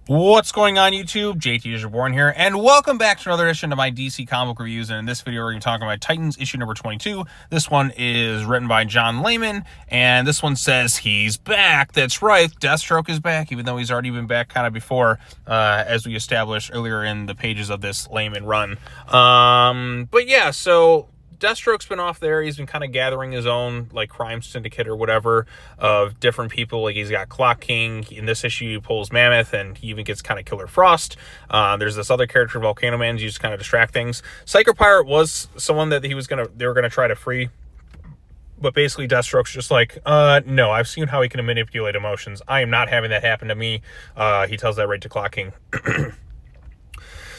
What's going on, YouTube? JT is Reborn here, and welcome back to another edition of my DC comic book reviews. And in this video, we're going to be talking about Titans issue number 22. This one is written by John Layman, and this one says he's back. That's right, Deathstroke is back, even though he's already been back kind of before, as we established earlier in the pages of this Layman run. But yeah, so Deathstroke's been off there. He's been kind of gathering his own like crime syndicate or whatever of different people. Like he's got Clock King. In this issue, he pulls Mammoth, and he even gets kind of Killer Frost. There's this other character, Volcano Man, used to kind of distract things. Psycho Pirate was someone that they were gonna try to free. But basically, Deathstroke's just like, no, I've seen how he can manipulate emotions. I am not having that happen to me. He tells that right to Clock King.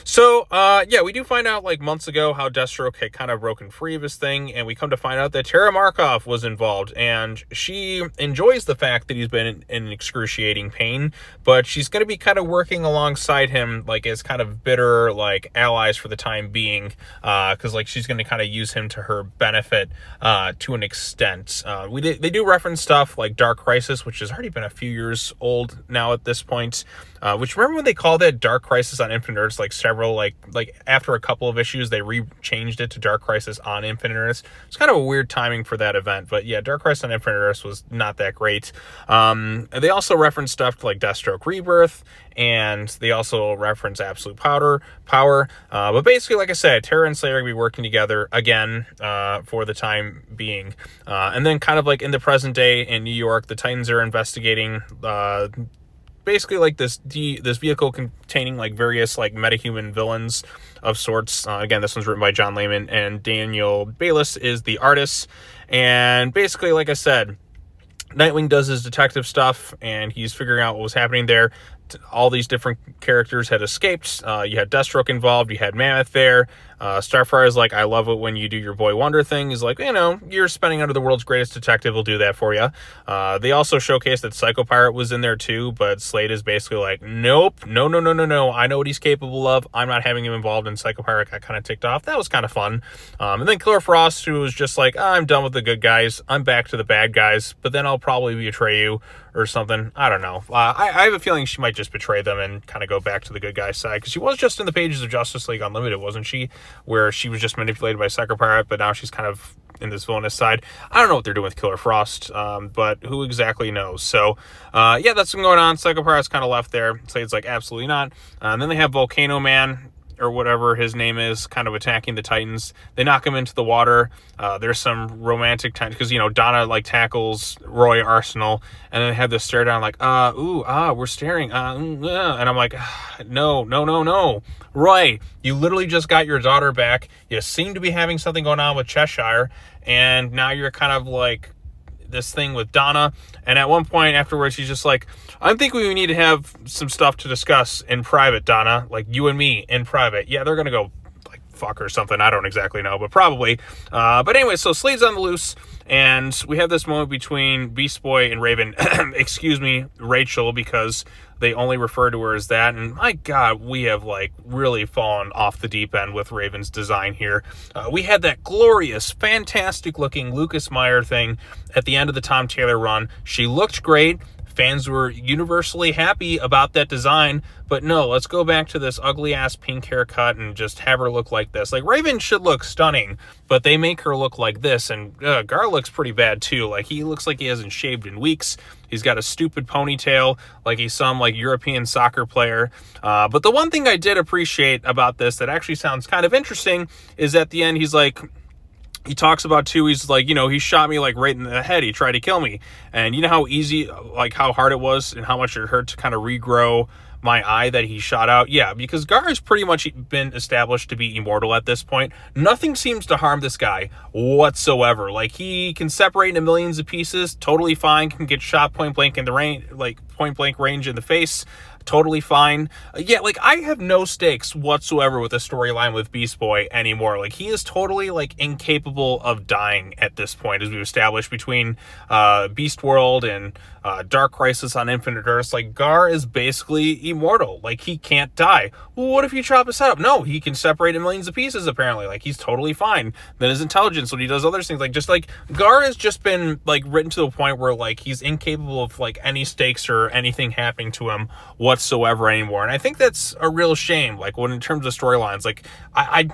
So, yeah, we do find out, like, months ago how Deathstroke had kind of broken free of his thing, and we come to find out that Tara Markov was involved, and she enjoys the fact that he's been in excruciating pain, but she's going to be kind of working alongside him, like, as kind of bitter, like, allies for the time being, because, like, she's going to kind of use him to her benefit, to an extent. They do reference stuff like Dark Crisis, which has already been a few years old now at this point, which, remember when they called it Dark Crisis on Infinite Earths, like, several, like after a couple of issues, they changed it to Dark Crisis on Infinite Earths. It's kind of a weird timing for that event, but yeah, Dark Crisis on Infinite Earths was not that great. They also reference stuff like Deathstroke Rebirth, and they also reference Absolute Power. But basically, like I said, Tara and Slade are going to be working together again for the time being. And then kind of like in the present day in New York, the Titans are investigating basically like this vehicle containing like various like metahuman villains of sorts. Again, this one's written by John Layman, and Daniel Bayliss is the artist. And basically, like I said, Nightwing does his detective stuff, and he's figuring out what was happening there. All these different characters had escaped. You had Deathstroke involved. You had Mammoth there. Starfire is like, I love it when you do your Boy Wonder thing. He's like, you know, you're spending under the world's greatest detective. We'll do that for you. They also showcased that Psycho Pirate was in there too, but Slade is basically like, nope, no. I know what he's capable of. I'm not having him involved, and Psycho Pirate got kind of ticked off. That was kind of fun. And then Killer Frost, who was just like, I'm done with the good guys. I'm back to the bad guys, but then I'll probably betray you or something. I don't know. I have a feeling she might just betray them and kind of go back to the good guy side, because she was just in the pages of Justice League Unlimited, wasn't she? Where she was just manipulated by Psycho Pirate, but now she's kind of in this villainous side. I don't know what they're doing with Killer Frost, but who exactly knows? So, yeah, that's what's going on. Psycho Pirate's kind of left there. Slade's like, absolutely not. And then they have Volcano Man, or whatever his name is, kind of attacking the Titans. They knock him into the water. There's some romantic time, because, you know, Donna, like, tackles Roy Arsenal, and then they have this stare down, like, we're staring, and I'm like, no. Roy, you literally just got your daughter back. You seem to be having something going on with Cheshire, and now you're kind of, like, this thing with Donna. And at one point afterwards, she's just like, I'm thinking we need to have some stuff to discuss in private, Donna, like you and me in private. Yeah, they're gonna go like fuck or something, I don't exactly know, but probably. But anyway, so Slade's on the loose, and we have this moment between Beast Boy and Raven excuse me, Rachel, because they only refer to her as that, and my God, we have like really fallen off the deep end with Raven's design here. We had that glorious, fantastic looking Lucas Meyer thing at the end of the Tom Taylor run. She looked great. Fans were universally happy about that design, but no, let's go back to this ugly ass pink haircut and just have her look like this. Like, Raven should look stunning, but they make her look like this, and Gar looks pretty bad too. Like, he looks like he hasn't shaved in weeks. He's got a stupid ponytail, like he's some like European soccer player. But the one thing I did appreciate about this that actually sounds kind of interesting is at the end, he's like, he talks about too, he's like, you know, he shot me like right in the head. He tried to kill me. And you know how easy, like how hard it was and how much it hurt to kind of regrow my eye that he shot out? Yeah, because Gar has pretty much been established to be immortal at this point. Nothing seems to harm this guy whatsoever. Like, he can separate into millions of pieces, totally fine, can get shot point blank in the range, like point blank range in the face. Totally fine. Yeah, like, I have no stakes whatsoever with the storyline with Beast Boy anymore. Like, he is totally, like, incapable of dying at this point, as we've established between Beast World and Dark Crisis on Infinite Earths. Like, Gar is basically immortal. Like, he can't die. Well, what if you chop his head up? No, he can separate in millions of pieces, apparently. Like, he's totally fine. Then his intelligence, when he does other things, like, just, like, Gar has just been, like, written to the point where, like, he's incapable of, like, any stakes or anything happening to him whatsoever anymore. And I think that's a real shame, like, when in terms of storylines, like,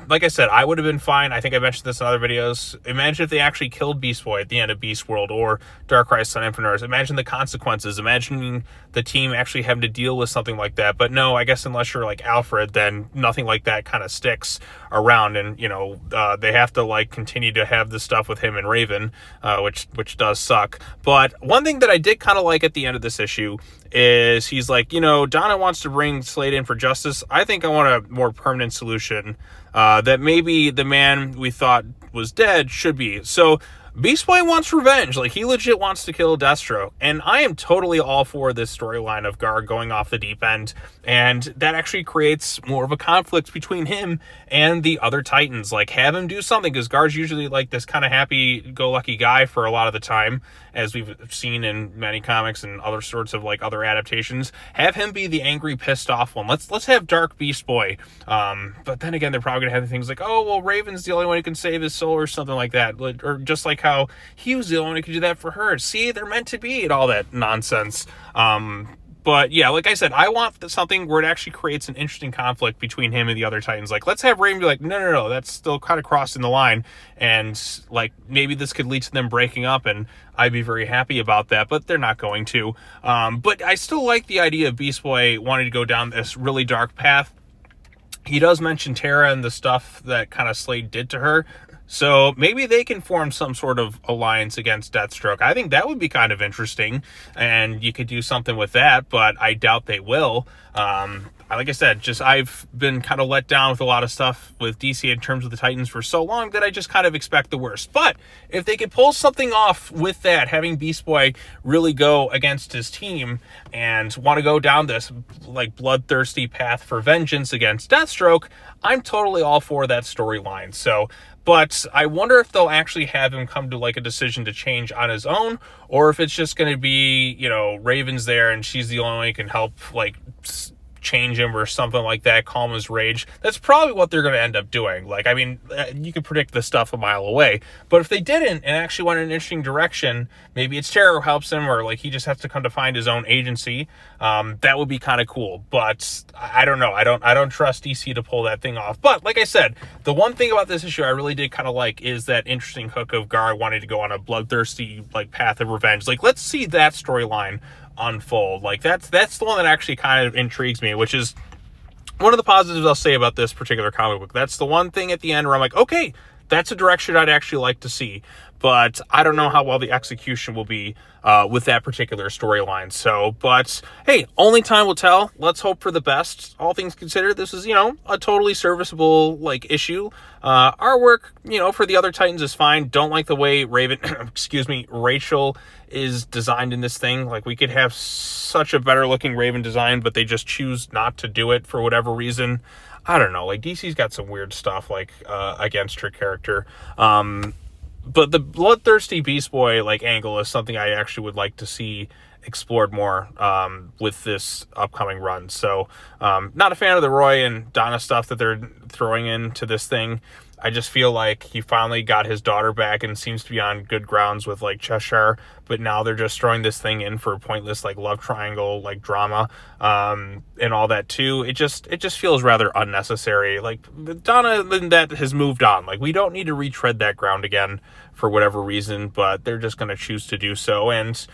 like I said, I would have been fine. I think I mentioned this in other videos. Imagine if they actually killed Beast Boy at the end of Beast World or Dark Crisis on Infinite Earths. Imagine the consequences. Imagining the team actually having to deal with something like that. But no, I guess unless you're like Alfred, then nothing like that kind of sticks around. And, you know, they have to, like, continue to have this stuff with him and Raven, which does suck. But one thing that I did kind of like at the end of this issue is he's like, you know, Donna wants to bring Slade in for justice. I think I want a more permanent solution, that maybe the man we thought was dead should be. So Beast Boy wants revenge. Like, he legit wants to kill Deathstroke. And I am totally all for this storyline of Gar going off the deep end. And that actually creates more of a conflict between him and the other Titans. Like, have him do something, because Gar's usually, like, this kind of happy-go-lucky guy for a lot of the time, as we've seen in many comics and other sorts of, like, other adaptations. Have him be the angry, pissed-off one. Let's have Dark Beast Boy. But then again, they're probably going to have things like, oh, well, Raven's the only one who can save his soul or something like that. Or just like how he was the only one who could do that for her. See, they're meant to be, and all that nonsense. But yeah, like I said, I want something where it actually creates an interesting conflict between him and the other Titans. Like, let's have Raven be like, no, that's still kind of crossing the line. And, like, maybe this could lead to them breaking up, and I'd be very happy about that, but they're not going to. But I still like the idea of Beast Boy wanting to go down this really dark path. He does mention Tara and the stuff that kind of Slade did to her. So maybe they can form some sort of alliance against Deathstroke. I think that would be kind of interesting, and you could do something with that, but I doubt they will. Like I said, I've been kind of let down with a lot of stuff with DC in terms of the Titans for so long that I just kind of expect the worst. But if they could pull something off with that, having Beast Boy really go against his team and want to go down this, like, bloodthirsty path for vengeance against Deathstroke, I'm totally all for that storyline. So, but I wonder if they'll actually have him come to, like, a decision to change on his own, or if it's just going to be, you know, Raven's there and she's the only one who can help, like, change him or something like that, calm his rage. That's probably what they're going to end up doing. Like, I mean, you can predict this stuff a mile away, but if they didn't and actually went in an interesting direction, maybe it's Tara who helps him, or, like, he just has to come to find his own agency. That would be kind of cool, but I don't know. I don't trust DC to pull that thing off. But like I said, the one thing about this issue I really did kind of like is that interesting hook of Gar wanting to go on a bloodthirsty, like, path of revenge. Like, let's see that storyline unfold. Like, that's the one that actually kind of intrigues me, which is one of the positives I'll say about this particular comic book. That's the one thing at the end where I'm like, okay, that's a direction I'd actually like to see, but I don't know how well the execution will be with that particular storyline. So, but hey, only time will tell. Let's hope for the best. All things considered, this is, you know, a totally serviceable, like, issue. Artwork, you know, for the other Titans is fine. Don't like the way Rachel is designed in this thing. Like, we could have such a better looking Raven design, but they just choose not to do it for whatever reason. I don't know. Like, DC's got some weird stuff, like, against her character. But the bloodthirsty Beast Boy, like, angle is something I actually would like to see explored more with this upcoming run. So, not a fan of the Roy and Donna stuff that they're throwing into this thing. I just feel like he finally got his daughter back and seems to be on good grounds with, like, Cheshire, but now they're just throwing this thing in for pointless, like, love triangle, like, drama, and all that too. It just feels rather unnecessary. Like, Donna and that has moved on. Like, we don't need to retread that ground again for whatever reason, but they're just going to choose to do so. And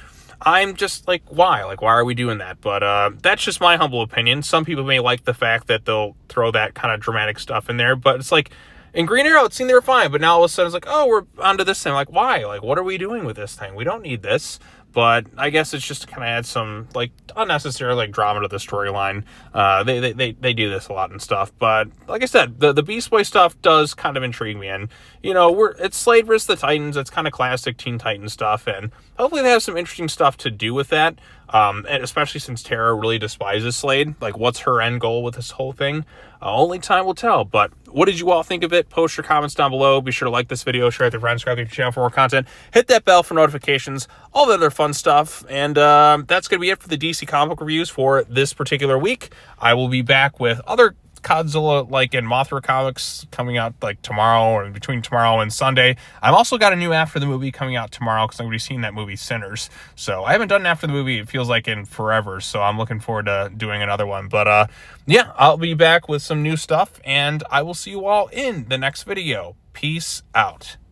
I'm just like, why? Like, why are we doing that? But that's just my humble opinion. Some people may like the fact that they'll throw that kind of dramatic stuff in there, but it's like, in Green Arrow, it seemed they were fine, but now all of a sudden it's like, oh, we're onto this thing. Like, why? Like, what are we doing with this thing? We don't need this. But I guess it's just to kind of add some, like, unnecessary, like, drama to the storyline. They do this a lot and stuff. But like I said, the Beast Boy stuff does kind of intrigue me. And, you know, it's Slade vs. the Titans. It's kind of classic Teen Titans stuff. And hopefully they have some interesting stuff to do with that. And especially since Tara really despises Slade. Like, what's her end goal with this whole thing? Only time will tell. But What did you all think of it? Post your comments down below. Be sure to like this video, share it with your friends, subscribe to your channel for more content, hit that bell for notifications, all the other fun stuff. And that's going to be it for the DC comic book reviews for this particular week. I will be back with other Godzilla and Mothra comics coming out tomorrow, or between tomorrow and Sunday. I've also got a new After the Movie coming out tomorrow because I'm going to be seeing that movie Sinners. So I haven't done an After the Movie, it feels like, in forever. So I'm looking forward to doing another one. But yeah, I'll be back with some new stuff, and I will see you all in the next video. Peace out.